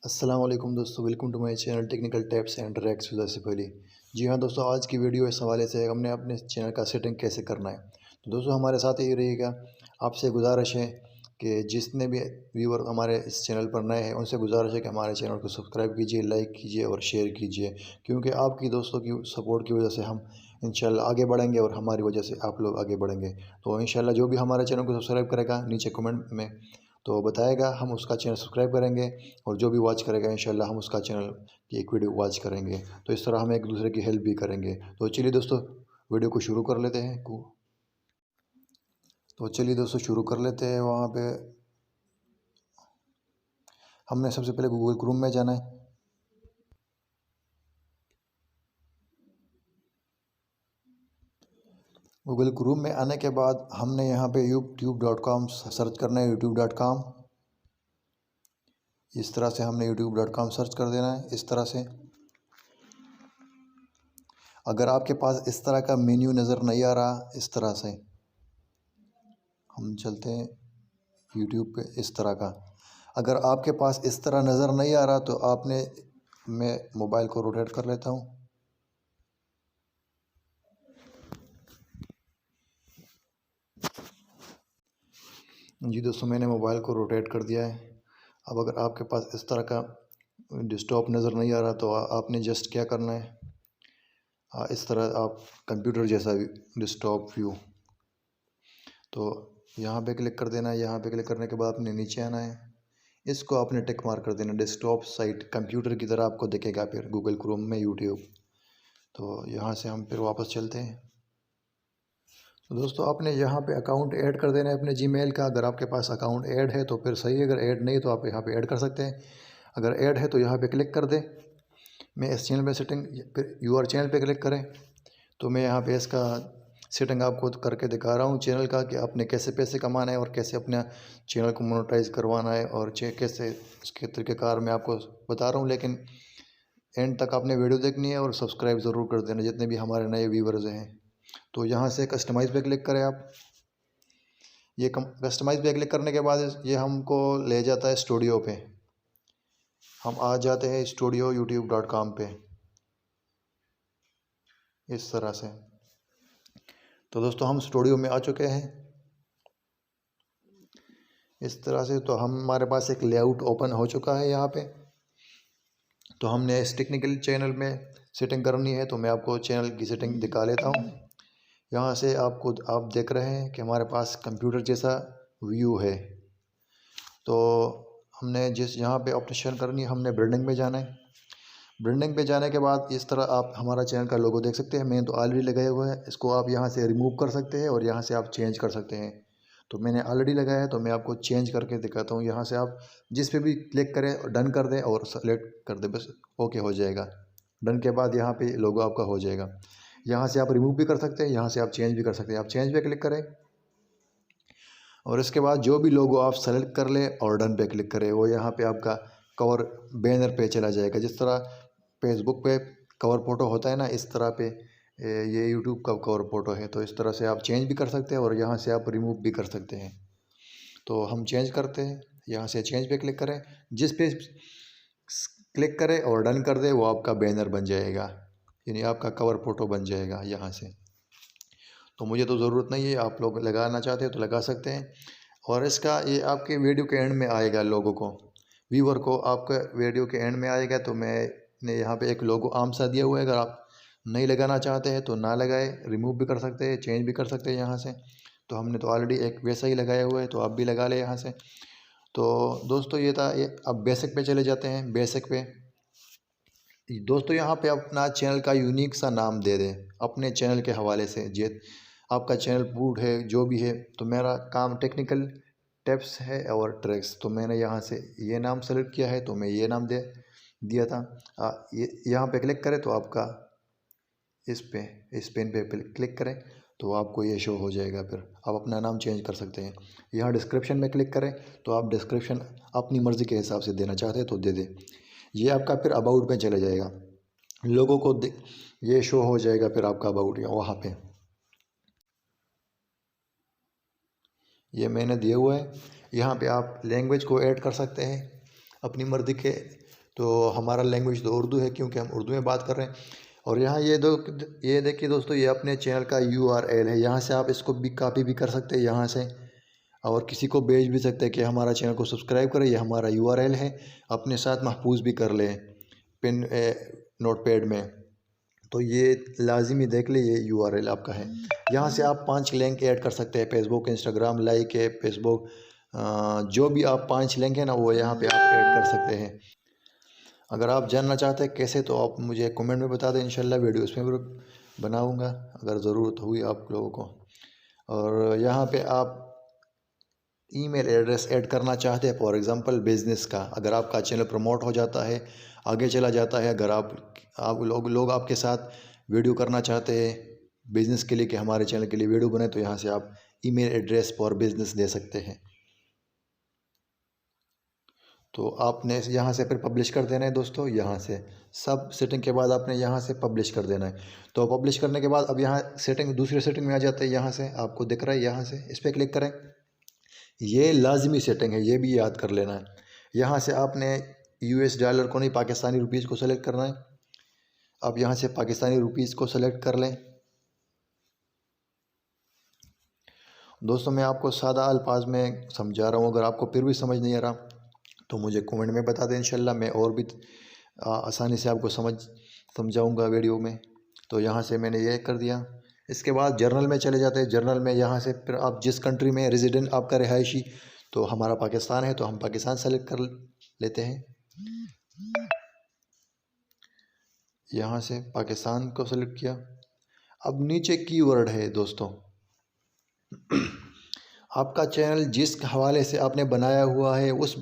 अस्सलाम वालेकुम दोस्तों, welcome to my channel technical tips and tricks with Asif Ali. जी हाँ दोस्तों, आज की वीडियो इस हवाले से हमने अपने चैनल का सेटिंग कैसे करना है। तो दोस्तों हमारे साथ ये रहेगा। आपसे गुजारिश है कि जितने भी व्यूअर हमारे इस चैनल पर नए हैं उनसे गुजारिश है कि हमारे चैनल को सब्सक्राइब कीजिए, लाइक कीजिए और शेयर कीजिए, क्योंकि आपकी दोस्तों की सपोर्ट की वजह से हम इंशाल्लाह आगे बढ़ेंगे और हमारी वजह से आप लोग आगे बढ़ेंगे। तो इंशाल्लाह जो भी हमारे चैनल को सब्सक्राइब करेगा नीचे कमेंट में तो बताएगा, हम उसका चैनल सब्सक्राइब करेंगे और जो भी वॉच करेगा इंशाल्लाह हम उसका चैनल की एक वीडियो वॉच करेंगे। तो इस तरह हम एक दूसरे की हेल्प भी करेंगे। तो चलिए दोस्तों वीडियो को शुरू कर लेते हैं। तो चलिए दोस्तों शुरू कर लेते हैं। वहाँ पे हमने सबसे पहले गूगल क्रोम में जाना है। गूगल क्रोम में आने के बाद हमने यहाँ पे youtube.com सर्च करना है। youtube.com इस तरह से हमने youtube.com सर्च कर देना है। इस तरह से अगर आपके पास इस तरह का मेन्यू नज़र नहीं आ रहा, इस तरह से हम चलते हैं यूट्यूब पे। इस तरह का अगर आपके पास इस तरह नज़र नहीं आ रहा तो आपने मैं मोबाइल को रोटेट कर लेता हूँ। जी दोस्तों, मैंने मोबाइल को रोटेट कर दिया है। अब अगर आपके पास इस तरह का डेस्कटॉप नज़र नहीं आ रहा तो आपने जस्ट क्या करना है, इस तरह आप कंप्यूटर जैसा डेस्कटॉप व्यू, तो यहाँ पे क्लिक कर देना है। यहाँ पे क्लिक करने के बाद आपने नीचे आना है। इसको आपने टिक मार्क कर देना। डेस्कटॉप साइट कंप्यूटर की तरह आपको दिखेगा फिर गूगल क्रोम में यूट्यूब। तो यहाँ से हम फिर वापस चलते हैं। तो दोस्तों आपने यहाँ पे अकाउंट ऐड कर देना है अपने जीमेल का। अगर आपके पास अकाउंट ऐड है तो फिर सही है, अगर ऐड नहीं तो आप यहाँ पे ऐड कर सकते हैं। अगर ऐड है तो यहाँ पे क्लिक कर दें। मैं इस चैनल में सेटिंग, फिर यूआर चैनल पे क्लिक करें। तो मैं यहाँ पे इसका सेटिंग आपको करके दिखा रहा हूँ चैनल का, कि आपने कैसे पैसे कमाना है और कैसे अपना चैनल को मोनेटाइज करवाना है और कैसे इसके तरीक़ेकार मैं आपको बता रहा हूँ। लेकिन एंड तक आपने वीडियो देखनी है और सब्सक्राइब ज़रूर कर देना जितने भी हमारे नए व्यूवर्स हैं। तो यहाँ से कस्टमाइज़ पे क्लिक करें आप। ये कस्टमाइज़ पे क्लिक करने के बाद ये हमको ले जाता है स्टूडियो पे। हम आ जाते हैं स्टूडियो youtube.com पे इस तरह से। तो दोस्तों हम स्टूडियो में आ चुके हैं इस तरह से। तो हमारे पास एक लेआउट ओपन हो चुका है यहाँ पे। तो हमने इस टेक्निकल चैनल में सेटिंग करनी है, तो मैं आपको चैनल की सेटिंग दिखा लेता हूँ। यहाँ से आप देख रहे हैं कि हमारे पास कंप्यूटर जैसा व्यू है। तो हमने जिस यहाँ पे ऑप्शन करनी है, हमने ब्रांडिंग में जाना है। ब्रांडिंग पे जाने के बाद इस तरह आप हमारा चैनल का लोगो देख सकते हैं। मैंने तो ऑलरेडी लगाया हुआ है, इसको आप यहाँ से रिमूव कर सकते हैं और यहाँ से आप चेंज कर सकते हैं। तो मैंने ऑलरेडी लगाया है तो मैं आपको चेंज करके दिखाता हूँ। यहाँ से आप जिस पे भी क्लिक करें और डन कर दें और सेलेक्ट कर दें, बस ओके हो जाएगा। डन के बाद यहाँ पे लोगो आपका हो जाएगा। यहाँ से आप रिमूव भी कर सकते हैं, यहाँ से आप चेंज भी कर सकते हैं। आप चेंज पे क्लिक करें और इसके बाद जो भी लोगो आप सेलेक्ट कर लें और डन पे क्लिक करें, वो यहाँ पे आपका कवर बैनर पे चला जाएगा। जिस तरह फेसबुक पे कवर फ़ोटो होता है ना, इस तरह पे ये यूट्यूब का कवर फ़ोटो है। तो इस तरह से आप चेंज भी कर सकते हैं और यहाँ से आप रिमूव भी कर सकते हैं। तो हम चेंज करते हैं, यहाँ से चेंज पे क्लिक करें। जिस पे क्लिक करें और डन कर दें वो आपका बैनर बन जाएगा, यानी आपका कवर फ़ोटो बन जाएगा यहाँ से। तो मुझे तो ज़रूरत नहीं है, आप लोग लगाना चाहते हैं तो लगा सकते हैं। और इसका ये आपके वीडियो के एंड में आएगा, लोगों को व्यूवर को आपका वीडियो के एंड में आएगा। तो मैंने यहाँ पे एक लोगो आम सा दिया हुआ है, अगर आप नहीं लगाना चाहते हैं तो ना लगाए, रिमूव भी कर सकते हैं, चेंज भी कर सकते हैं यहाँ से। तो हमने तो ऑलरेडी एक वैसा ही लगाया हुआ है, तो आप भी लगा लें यहाँ से। तो दोस्तों ये था ये। अब बेसिक पे चले जाते हैं। बेसिक पे दोस्तों यहाँ पे अपना चैनल का यूनिक सा नाम दे दें अपने चैनल के हवाले से। जे आपका चैनल फूड है जो भी है, तो मेरा काम टेक्निकल टिप्स है और ट्रिक्स, तो मैंने यहाँ से ये नाम सेलेक्ट किया है, तो मैं ये नाम दे दिया था। ये यहाँ पे क्लिक करें तो आपका इस पेन पे क्लिक करें तो आपको ये शो हो जाएगा। फिर आप अपना नाम चेंज कर सकते हैं। यहाँ डिस्क्रिप्शन में क्लिक करें तो आप डिस्क्रिप्शन अपनी मर्ज़ी के हिसाब से देना चाहते हैं तो दे दें। ये आपका फिर अबाउट में चले जाएगा, लोगों को ये शो हो जाएगा फिर आपका अबाउट वहाँ पे। ये मैंने दिया हुआ है। यहाँ पे आप लैंग्वेज को ऐड कर सकते हैं। अपनी मर्ज़ी के। तो हमारा लैंग्वेज तो उर्दू है क्योंकि हम उर्दू में बात कर रहे हैं। और यहाँ ये देखिए दोस्तों, ये अपने चैनल का URL है। यहाँ से आप इसको भी कॉपी भी कर सकते हैं यहाँ से, और किसी को भेज भी सकते हैं कि हमारा चैनल को सब्सक्राइब करें, ये हमारा URL है। अपने साथ महफूज भी कर लें पिन नोटपैड में। तो ये लाजिमी देख ले, ये URL आपका है। यहाँ से आप 5 लिंक ऐड कर सकते हैं, फेसबुक, इंस्टाग्राम, लाइक है, फेसबुक, जो भी आप 5 लिंक है ना, वो यहाँ पे आप ऐड कर सकते हैं। अगर आप जानना चाहते हैं कैसे, तो आप मुझे कमेंट में बता दें, इंशाल्लाह वीडियो उसमें भी बनाऊँगा अगर ज़रूरत हुई आप लोगों को। और यहाँ पे आप ईमेल एड्रेस ऐड करना चाहते हैं, फॉर एग्जांपल बिज़नेस का, अगर आपका चैनल प्रमोट हो जाता है, आगे चला जाता है, अगर आप लोग आपके साथ वीडियो करना चाहते हैं बिज़नेस के लिए कि हमारे चैनल के लिए वीडियो बने, तो यहाँ से आप ईमेल एड्रेस फॉर बिज़नेस दे सकते हैं। तो आपने यहाँ से फिर पब्लिश कर देना है दोस्तों। यहाँ से सब सेटिंग के बाद आपने यहाँ से पब्लिश कर देना है। तो पब्लिश करने के बाद अब यहाँ सेटिंग, दूसरे सेटिंग में आ जाते हैं। यहाँ से आपको दिख रहा है, यहाँ से इस पर क्लिक करें। ये लाजमी सेटिंग है, ये भी याद कर लेना है। यहाँ से आपने US डॉलर को नहीं, पाकिस्तानी रुपीज़ को सेलेक्ट करना है। आप यहाँ से पाकिस्तानी रुपीज़ को सेलेक्ट कर लें। दोस्तों मैं आपको सादा अल्फाज में समझा रहा हूँ, अगर आपको फिर भी समझ नहीं आ रहा तो मुझे कमेंट में बता दें, इंशाल्लाह मैं और भी आसानी से आपको समझाऊंगा वीडियो में। तो यहाँ से मैंने ये कर दिया। इसके बाद जर्नल में चले जाते हैं। जर्नल में यहाँ से फिर आप जिस कंट्री में रेजिडेंट आपका रिहायशी, तो हमारा पाकिस्तान है तो हम पाकिस्तान सेलेक्ट कर लेते हैं। यहाँ से पाकिस्तान को सेलेक्ट किया। अब नीचे कीवर्ड है दोस्तों, आपका चैनल जिस हवाले से आपने बनाया हुआ है उस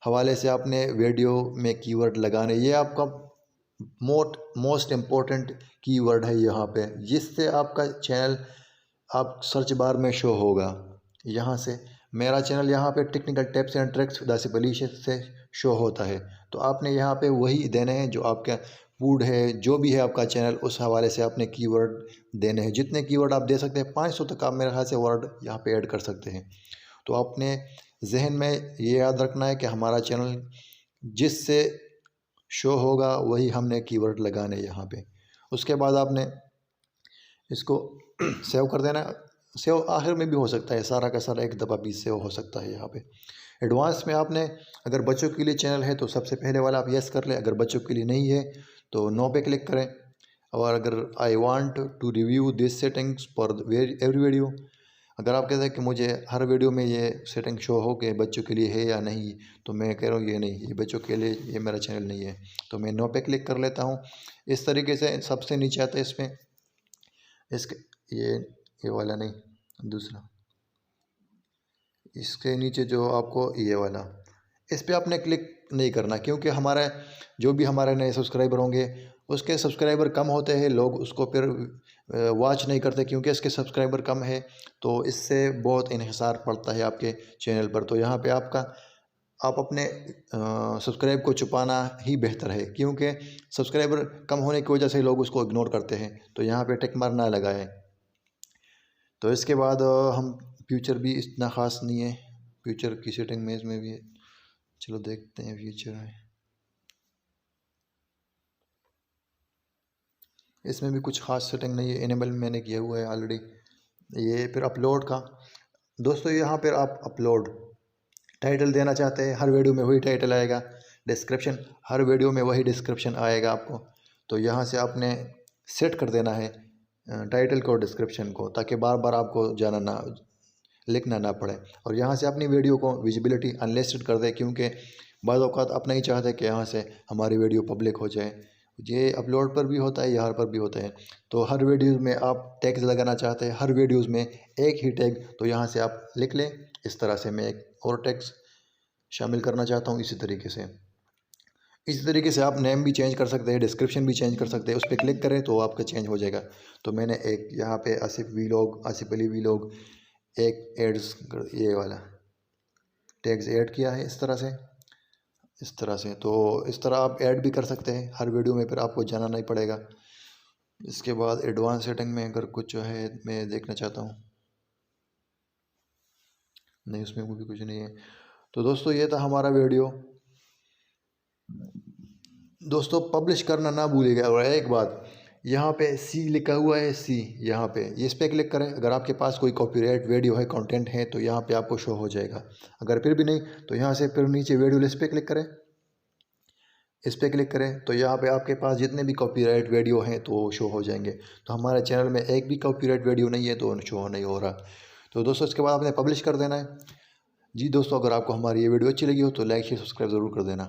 हवाले से आपने वीडियो में कीवर्ड लगाने। ये आपका मोस्ट इम्पोर्टेंट कीवर्ड है यहाँ पे, जिससे आपका चैनल आप सर्च बार में शो होगा। यहाँ से मेरा चैनल यहाँ पे technical tips and tricks with Asif Ali से शो होता है। तो आपने यहाँ पे वही देने हैं जो आपका फूड है, जो भी है आपका चैनल, उस हवाले से आपने कीवर्ड देने हैं। जितने कीवर्ड आप दे सकते हैं, 500 तक आप मेरे ख्याल से वर्ड यहाँ पे ऐड कर सकते हैं। तो आपने जहन में ये याद रखना है कि हमारा चैनल जिससे शो होगा वही हमने कीवर्ड लगाने यहाँ पे। उसके बाद आपने इसको सेव कर देना। सेव आखिर में भी हो सकता है, सारा का सारा एक दफ़ा भी सेव हो सकता है। यहाँ पे एडवांस में आपने, अगर बच्चों के लिए चैनल है तो सबसे पहले वाला आप यस कर लें। अगर बच्चों के लिए नहीं है तो नो पे क्लिक करें। और अगर I want to review this settings for every video, अगर आप कहते हैं कि मुझे हर वीडियो में ये सेटिंग शो हो कि बच्चों के लिए है या नहीं, तो मैं कह रहा हूँ ये नहीं, ये बच्चों के लिए, ये मेरा चैनल नहीं है, तो मैं नो पे क्लिक कर लेता हूँ। इस तरीके से सबसे नीचे आता है इसमें, इसके ये वाला नहीं, दूसरा, इसके नीचे जो आपको ये वाला, इस पर आपने क्लिक नहीं करना, क्योंकि हमारा जो भी हमारे नए सब्सक्राइबर होंगे उसके सब्सक्राइबर कम होते हैं, लोग उसको फिर वॉच नहीं करते क्योंकि इसके सब्सक्राइबर कम है। तो इससे बहुत इन्हिसार पड़ता है आपके चैनल पर। तो यहाँ पे आप अपने सब्सक्राइब को छुपाना ही बेहतर है, क्योंकि सब्सक्राइबर कम होने की वजह से लोग उसको इग्नोर करते हैं। तो यहाँ पे टिक मार ना लगाएं। तो इसके बाद हम फ्यूचर भी इतना ख़ास नहीं है, फ्यूचर की सेटिंग में इसमें भी है। चलो देखते हैं फ्यूचर में, इसमें भी कुछ ख़ास सेटिंग नहीं है, इनेबल मैंने किया हुआ है ऑलरेडी। ये फिर अपलोड का दोस्तों, यहाँ पर आप अपलोड टाइटल देना चाहते हैं, हर वीडियो में वही टाइटल आएगा, डिस्क्रिप्शन हर वीडियो में वही डिस्क्रिप्शन आएगा आपको। तो यहाँ से आपने सेट कर देना है टाइटल को, डिस्क्रिप्शन को, ताकि बार बार आपको जाना ना, लिखना ना पड़े। और यहाँ से अपनी वीडियो को विजिबिलिटी अनलिस्टेड कर दें, क्योंकि बाद औक़ात आप नहीं चाहते कि यहाँ से हमारी वीडियो पब्लिक हो जाए। ये अपलोड पर भी होता है, यहाँ पर भी होता है। तो हर वीडियोज़ में आप टैग्स लगाना चाहते हैं, हर वीडियोज़ में एक ही टैग, तो यहाँ से आप लिख लें। इस तरह से मैं एक और टैग्स शामिल करना चाहता हूँ। इसी तरीके से आप नेम भी चेंज कर सकते हैं, डिस्क्रिप्शन भी चेंज कर सकते हैं। उस पर क्लिक करें तो आपका चेंज हो जाएगा। तो मैंने एक यहाँ पे आसिफ अली वीलॉग एक एड्स, ये वाला टैग्स ऐड किया है इस तरह से। तो इस तरह आप ऐड भी कर सकते हैं हर वीडियो में, फिर आपको जाना नहीं पड़ेगा। इसके बाद एडवांस सेटिंग में अगर कुछ जो है मैं देखना चाहता हूँ, नहीं उसमें भी कुछ नहीं है। तो दोस्तों ये था हमारा वीडियो। दोस्तों पब्लिश करना ना भूलिएगा। और एक बात, यहाँ पे सी लिखा हुआ है, सी यहाँ पे, इस पर क्लिक करें। अगर आपके पास कोई कॉपीराइट वीडियो है, कंटेंट है, तो यहाँ पे आपको शो हो जाएगा। अगर फिर भी नहीं तो यहाँ से फिर नीचे वीडियो लिस्ट पे क्लिक करें। इस पर क्लिक करें तो यहाँ पे आपके पास जितने भी कॉपीराइट वीडियो हैं तो वो शो हो जाएंगे। तो हमारे चैनल में एक भी कॉपीराइट वीडियो नहीं है तो शो नहीं हो रहा। तो दोस्तों इसके बाद आपने पब्लिश कर देना है। जी दोस्तों, अगर आपको हमारी ये वीडियो अच्छी लगी हो तो लाइक शेयर सब्सक्राइब ज़रूर कर देना।